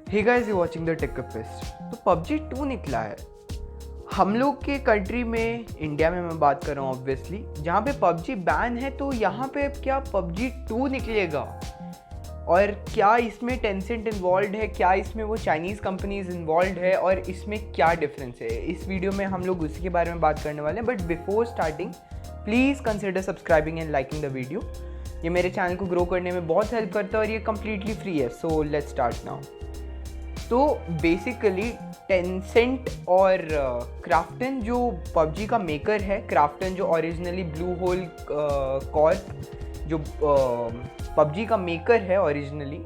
Hey guys, you watching the tech fest. तो PUBG 2 निकला है हम लोग के कंट्री में, इंडिया में मैं बात कर रहा हूँ ऑब्वियसली, जहाँ पे पबजी बैन है। तो यहाँ पे क्या पबजी 2 निकलेगा? और क्या इसमें टेंसेंट इन्वॉल्व है, क्या इसमें वो चाइनीज़ कंपनीज इन्वॉल्व है, और इसमें क्या डिफरेंस है, इस वीडियो में हम लोग उसी के बारे में बात करने वाले हैं। But before starting please consider subscribing and liking the video. ये मेरे चैनल को ग्रो करने में बहुत हेल्प करता है और ये कम्प्लीटली फ्री है। So let's start now. तो बेसिकली टेंसेंट और क्राफ्टन जो पबजी का मेकर है, क्राफ्टन जो ओरिजिनली ब्लू होल कॉर्प जो पबजी का मेकर है ओरिजिनली,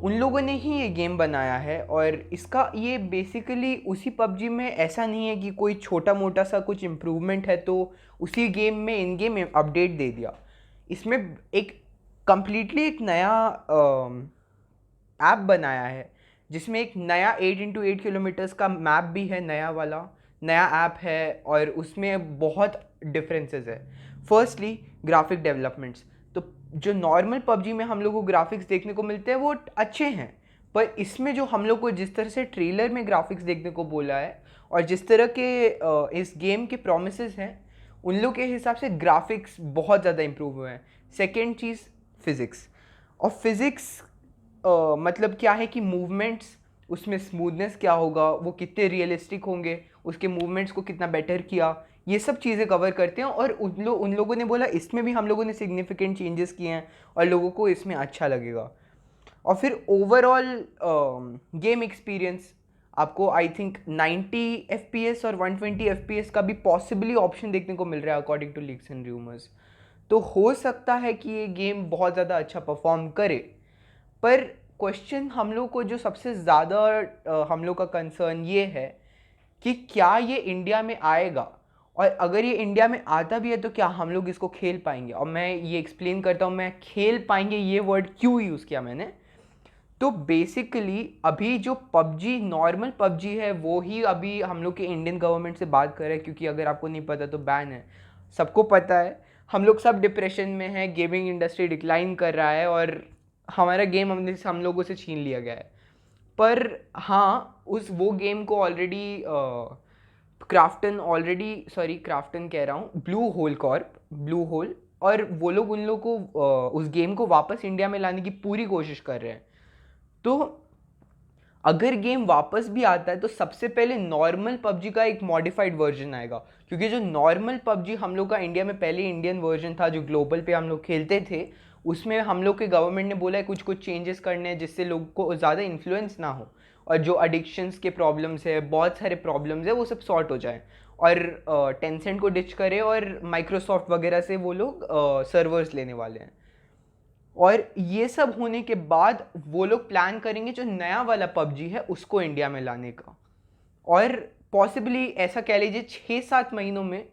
उन लोगों ने ही ये गेम बनाया है। और इसका ये बेसिकली उसी पबजी में ऐसा नहीं है कि कोई छोटा मोटा सा कुछ इम्प्रूवमेंट है तो उसी गेम में इन गेम अपडेट दे दिया। इसमें एक कम्प्लीटली एक नया ऐप बनाया है जिसमें एक नया 8x8 किलोमीटर्स का मैप भी है, नया वाला नया ऐप है। और उसमें बहुत डिफरेंसेस है। Firstly graphic developments. तो जो नॉर्मल पबजी में हम लोग को ग्राफिक्स देखने को मिलते हैं वो अच्छे हैं, पर इसमें जो हम लोग को जिस तरह से ट्रेलर में ग्राफिक्स देखने को बोला है और जिस तरह के इस गेम के प्रोमिसेस हैं, उन लोग के हिसाब से ग्राफिक्स बहुत ज़्यादा इम्प्रूव हुए हैं। सेकेंड चीज़ फिज़िक्स। और फिज़िक्स मतलब क्या है कि मूवमेंट्स, उसमें स्मूथनेस क्या होगा, वो कितने रियलिस्टिक होंगे, उसके मूवमेंट्स को कितना बेटर किया, ये सब चीज़ें कवर करते हैं। और उन लोगों ने बोला इसमें भी हम लोगों ने सिग्निफिकेंट चेंजेस किए हैं और लोगों को इसमें अच्छा लगेगा। और फिर ओवरऑल गेम एक्सपीरियंस आपको आई थिंक 90 FPS और 120 FPS का भी पॉसिबली ऑप्शन देखने को मिल रहा है according to leaks and rumours. तो हो सकता है कि ये गेम बहुत ज़्यादा अच्छा परफॉर्म करे। पर क्वेश्चन हम लोग को जो सबसे ज़्यादा हम लोग का कंसर्न ये है कि क्या ये इंडिया में आएगा, और अगर ये इंडिया में आता भी है तो क्या हम लोग इसको खेल पाएंगे। और मैं ये एक्सप्लेन करता हूँ, मैं खेल पाएंगे ये वर्ड क्यों यूज़ किया मैंने। तो बेसिकली अभी जो पबजी नॉर्मल पबजी है वो ही अभी हम लोग के इंडियन गवर्नमेंट से बात कर रहे हैं, क्योंकि अगर आपको नहीं पता तो बैन है, सबको पता है। हम लोग सब डिप्रेशन में हैं, गेमिंग इंडस्ट्री डिक्लाइन कर रहा है और हमारा गेम हम लोगों से छीन लिया गया है। पर हाँ, उस वो गेम को ऑलरेडी क्राफ्टन कह रहा हूँ, Bluehole Corp, Bluehole, और वो लोग उन लोग को उस गेम को वापस इंडिया में लाने की पूरी कोशिश कर रहे हैं। तो अगर गेम वापस भी आता है तो सबसे पहले नॉर्मल पबजी का एक मॉडिफाइड वर्जन आएगा, क्योंकि जो नॉर्मल पबजी हम लोग का इंडिया में पहले इंडियन वर्जन था जो ग्लोबल पे हम लोग खेलते थे, उसमें हम लोग के गवर्नमेंट ने बोला है कुछ कुछ चेंजेस करने हैं जिससे लोग को ज़्यादा इन्फ्लुएंस ना हो, और जो एडिक्शंस के प्रॉब्लम्स है, बहुत सारे प्रॉब्लम्स है, वो सब सॉर्ट हो जाए। और टेंसेंट को डिच करे और माइक्रोसॉफ्ट वगैरह से वो लोग सर्वर्स लेने वाले हैं। और ये सब होने के बाद वो लोग प्लान करेंगे जो नया वाला पबजी है उसको इंडिया में लाने का। और पॉसिबली ऐसा कह लीजिए 6-7 महीनों में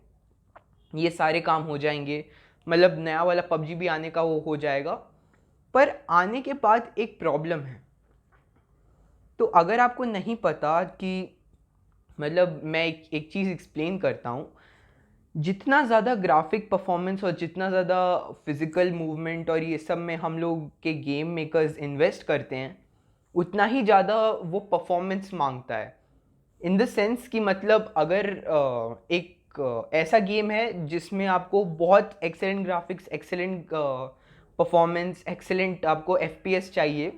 ये सारे काम हो जाएंगे, मतलब नया वाला पबजी भी आने का वो हो जाएगा। पर आने के बाद एक प्रॉब्लम है। तो अगर आपको नहीं पता कि, मतलब मैं एक चीज़ एक्सप्लेन करता हूँ, जितना ज़्यादा ग्राफिक परफॉर्मेंस और जितना ज़्यादा फिज़िकल मूवमेंट और ये सब में हम लोग के गेम मेकर्स इन्वेस्ट करते हैं, उतना ही ज़्यादा वो परफॉर्मेंस मांगता है। इन द सेंस कि मतलब अगर एक ऐसा गेम है जिसमें आपको बहुत excellent graphics, excellent performance, excellent आपको FPS चाहिए,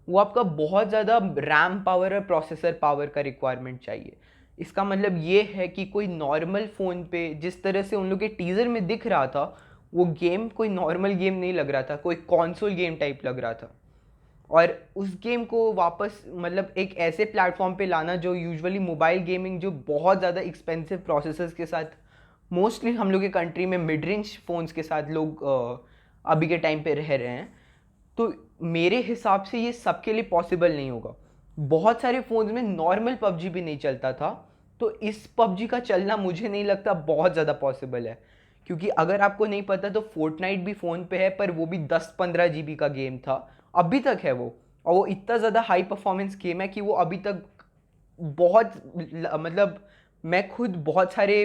वो आपका बहुत ज़्यादा रैम पावर और प्रोसेसर पावर का रिक्वायरमेंट चाहिए। इसका मतलब ये है कि कोई नॉर्मल फ़ोन पे जिस तरह से उन लोग के टीज़र में दिख रहा था, वो गेम कोई नॉर्मल गेम नहीं लग रहा था, कोई कॉन्सोल गेम टाइप लग रहा था। और उस गेम को वापस मतलब एक ऐसे प्लेटफॉर्म पे लाना जो यूजुअली मोबाइल गेमिंग, जो बहुत ज़्यादा एक्सपेंसिव प्रोसेसर्स के साथ, मोस्टली हम लोग के कंट्री में मिड रेंज फ़ोन्स के साथ लोग अभी के टाइम पे रह रहे हैं, तो मेरे हिसाब से ये सबके लिए पॉसिबल नहीं होगा। बहुत सारे फ़ोन्स में नॉर्मल पबजी भी नहीं चलता था, तो इस पबजी का चलना मुझे नहीं लगता बहुत ज़्यादा पॉसिबल है। क्योंकि अगर आपको नहीं पता तो फोर्टनाइट भी फ़ोन पे है, पर वो भी 10-15 GB का गेम था, अभी तक है वो। और वो इतना ज़्यादा हाई परफॉर्मेंस गेम है कि वो अभी तक बहुत मतलब मैं खुद बहुत सारे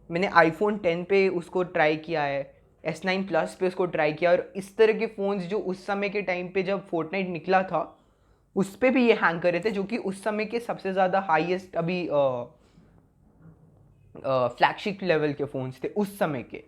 मैंने आईफोन 10 पे उसको ट्राई किया है, S9 प्लस पे उसको ट्राई किया, और इस तरह के फ़ोन्स जो उस समय के टाइम पे जब फोर्टनाइट निकला था उस पे भी ये हैंग कर रहे थे, जो कि उस समय के सबसे ज़्यादा हाईएस्ट अभी फ्लैगशिप लेवल के फ़ोन्स थे उस समय के।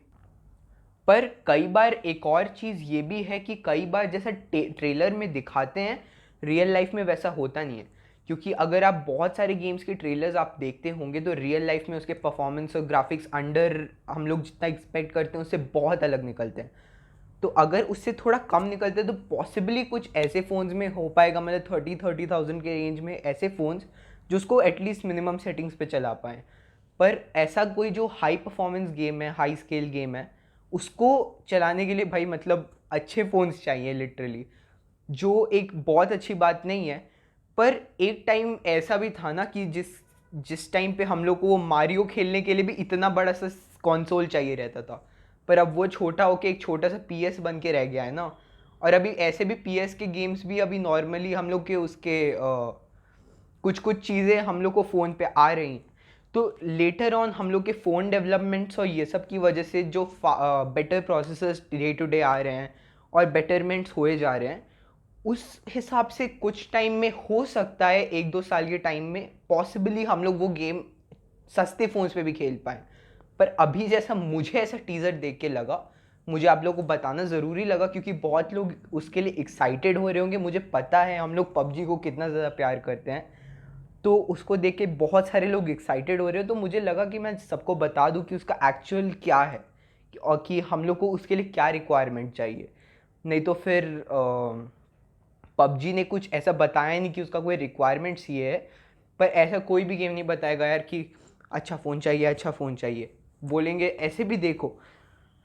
पर कई बार एक और चीज़ ये भी है कि कई बार जैसा ट्रेलर में दिखाते हैं, रियल लाइफ में वैसा होता नहीं है। क्योंकि अगर आप बहुत सारे गेम्स के ट्रेलर्स आप देखते होंगे तो रियल लाइफ में उसके परफॉर्मेंस और ग्राफिक्स अंडर हम लोग जितना एक्सपेक्ट करते हैं उससे बहुत अलग निकलते हैं। तो अगर उससे थोड़ा कम निकलते हैं तो पॉसिबली कुछ ऐसे फ़ोन्स में हो पाएगा, मतलब 30,000 के रेंज में ऐसे फ़ोन्स जो उसको एटलीस्ट मिनिमम सेटिंग्स पे चला पाएँ। पर ऐसा कोई जो हाई परफॉर्मेंस गेम है, हाई स्केल गेम है, उसको चलाने के लिए भाई मतलब अच्छे फ़ोन्स चाहिए लिटरली, जो एक बहुत अच्छी बात नहीं है। पर एक टाइम ऐसा भी था ना कि जिस जिस टाइम पे हम लोग को वो मारियो खेलने के लिए भी इतना बड़ा सा कंसोल चाहिए रहता था, पर अब वो छोटा होके एक छोटा सा पीएस बन के रह गया है ना। और अभी ऐसे भी पीएस के गेम्स भी अभी नॉर्मली हम लोग के उसके कुछ कुछ चीज़ें हम लोग को फ़ोन पे आ रही हैं। तो लेटर ऑन हम लोग के फ़ोन डेवलपमेंट्स और ये सब की वजह से जो better processors day to day आ रहे हैं और बेटरमेंट्स हुए जा रहे हैं, उस हिसाब से कुछ टाइम में हो सकता है 1-2 साल के टाइम में पॉसिबली हम लोग वो गेम सस्ते फ़ोन्स पे भी खेल पाएँ। पर अभी जैसा मुझे ऐसा टीज़र देख के लगा, मुझे आप लोगों को बताना ज़रूरी लगा क्योंकि बहुत लोग उसके लिए एक्साइटेड हो रहे होंगे। मुझे पता है हम लोग पबजी को कितना ज़्यादा प्यार करते हैं, तो उसको देख के बहुत सारे लोग एक्साइटेड हो रहे हो, तो मुझे लगा कि मैं सबको बता दूं कि उसका एक्चुअल क्या है और कि हम लोग को उसके लिए क्या रिक्वायरमेंट चाहिए। नहीं तो फिर पबजी ने कुछ ऐसा बताया नहीं कि उसका कोई रिक्वायरमेंट्स ये है। पर ऐसा कोई भी गेम नहीं बताएगा यार कि अच्छा फ़ोन चाहिए, अच्छा फ़ोन चाहिए। बोलेंगे ऐसे भी देखो,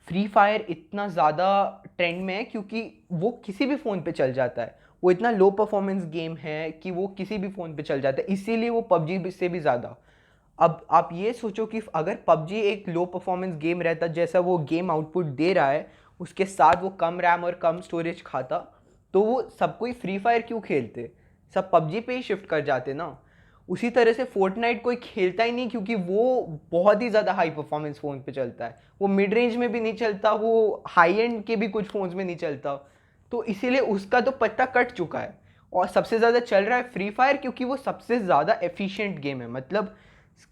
फ्री फायर इतना ज़्यादा ट्रेंड में है क्योंकि वो किसी भी फ़ोन पे चल जाता है। वो इतना लो परफॉर्मेंस गेम है कि वो किसी भी फ़ोन पे चल जाता है, इसीलिए वो पबजी से भी ज़्यादा। अब आप ये सोचो कि अगर पबजी एक लो परफॉर्मेंस गेम रहता जैसा वो गेम आउटपुट दे रहा है, उसके साथ वो कम रैम और कम स्टोरेज खाता, तो वो सब कोई फ्री फायर क्यों खेलते, सब पबजी पे ही शिफ्ट कर जाते ना। उसी तरह से फोर्टनाइट कोई खेलता ही नहीं क्योंकि वो बहुत ही ज़्यादा हाई परफॉर्मेंस फ़ोन पे चलता है। वो मिड रेंज में भी नहीं चलता, वो हाई एंड के भी कुछ फ़ोन्स में नहीं चलता। तो इसीलिए उसका तो पत्ता कट चुका है और सबसे ज़्यादा चल रहा है फ्री फायर क्योंकि वो सबसे ज़्यादा एफिशिएंट गेम है। मतलब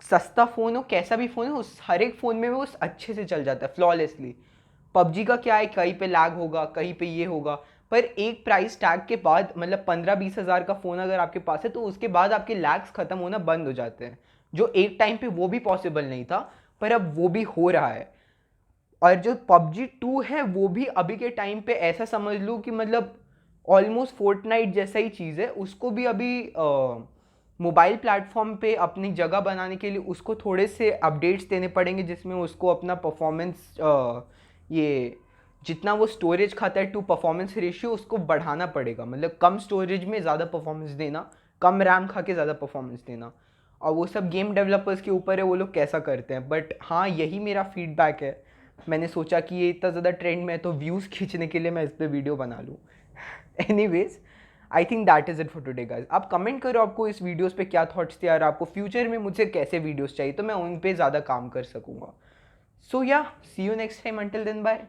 सस्ता फ़ोन हो, कैसा भी फ़ोन हो, उस हर एक फ़ोन में वो अच्छे से चल जाता है फ्लॉलेसली। पबजी का क्या है, कहीं पे लैग होगा, कहीं पे ये होगा। पर एक प्राइस टैग के बाद मतलब 15-20 हज़ार का फ़ोन अगर आपके पास है तो उसके बाद आपके लैग्स ख़त्म होना बंद हो जाते हैं, जो एक टाइम पे वो भी पॉसिबल नहीं था, पर अब वो भी हो रहा है। और जो पबजी 2 है वो भी अभी के टाइम पे ऐसा समझ लो कि मतलब ऑलमोस्ट फोर्टनाइट जैसा ही चीज़ है। उसको भी अभी मोबाइल प्लेटफॉर्म पे अपनी जगह बनाने के लिए उसको थोड़े से अपडेट्स देने पड़ेंगे, जिसमें उसको अपना परफॉर्मेंस ये जितना वो स्टोरेज खाता है टू परफॉर्मेंस रेशियो उसको बढ़ाना पड़ेगा। मतलब कम स्टोरेज में ज़्यादा परफॉर्मेंस देना, कम रैम खा के ज़्यादा परफॉर्मेंस देना। और वो सब गेम डेवलपर्स के ऊपर है वो लोग कैसा करते हैं। बट हाँ, यही मेरा फीडबैक है। मैंने सोचा कि ये इतना ज़्यादा ट्रेंड में है तो व्यूज़ खींचने के लिए मैं इस पर वीडियो बना लूँ। Anyways, I think that is it for today guys. आप कमेंट करो आपको इस वीडियोस पे क्या थॉट्स थे और आपको फ्यूचर में मुझसे कैसे वीडियोस चाहिए तो मैं उन पे ज़्यादा काम कर सकूँगा। So yeah, see you next time, until then bye.